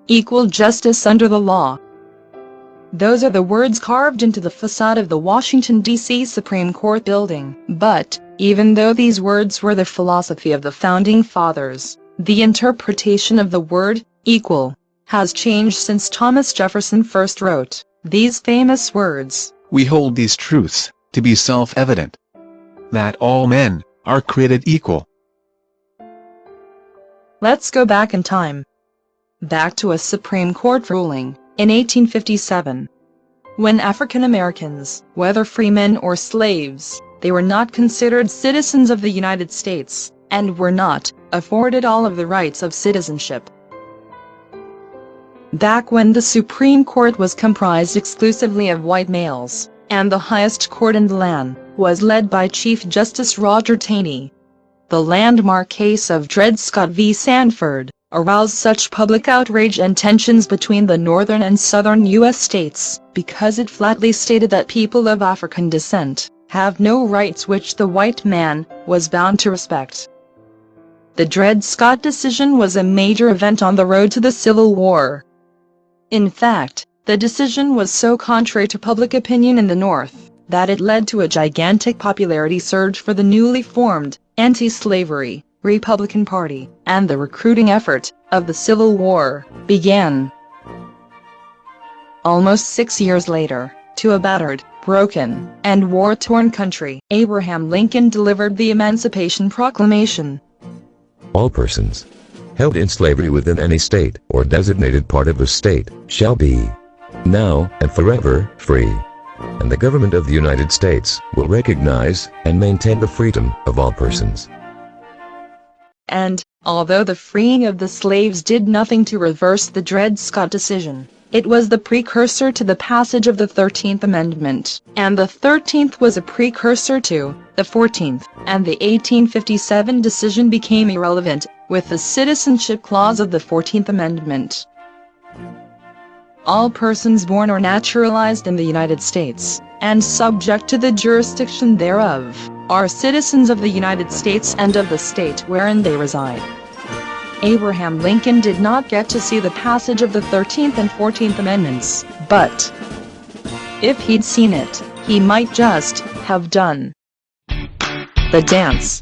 equal justice under the law. Those are the words carved into the facade of the Washington, D.C. Supreme Court building. But, even though these words were the philosophy of the Founding Fathers, the interpretation of the word, equal, has changed since Thomas Jefferson first wrote these famous words. We hold these truths to be self-evident, that all men are created equal. Let's go back in time. Back to a Supreme Court ruling in 1857. When African Americans, whether freemen or slaves, they were not considered citizens of the United States, and were not afforded all of the rights of citizenship. Back when the Supreme Court was comprised exclusively of white males, and the highest court in the land was led by Chief Justice Roger Taney, the landmark case of Dred Scott v. Sanford aroused such public outrage and tensions between the northern and southern U.S. states, because it flatly stated that people of African descent have no rights which the white man was bound to respect. The Dred Scott decision was a major event on the road to the Civil War. In fact, the decision was so contrary to public opinion in the North that it led to a gigantic popularity surge for the newly formed anti-slavery Republican Party, and the recruiting effort of the Civil War began. Almost 6 years later, to a battered, broken, and war-torn country, Abraham Lincoln delivered the Emancipation Proclamation. All persons held in slavery within any state or designated part of a state shall be, now and forever, free. And the government of the United States will recognize and maintain the freedom of all persons. And, although the freeing of the slaves did nothing to reverse the Dred Scott decision, it was the precursor to the passage of the 13th Amendment, and the 13th was a precursor to the 14th, and the 1857 decision became irrelevant with the citizenship clause of the 14th Amendment. All persons born or naturalized in the United States, and subject to the jurisdiction thereof, are citizens of the United States and of the state wherein they reside. Abraham Lincoln did not get to see the passage of the 13th and 14th Amendments, but if he'd seen it, he might just have done the dance.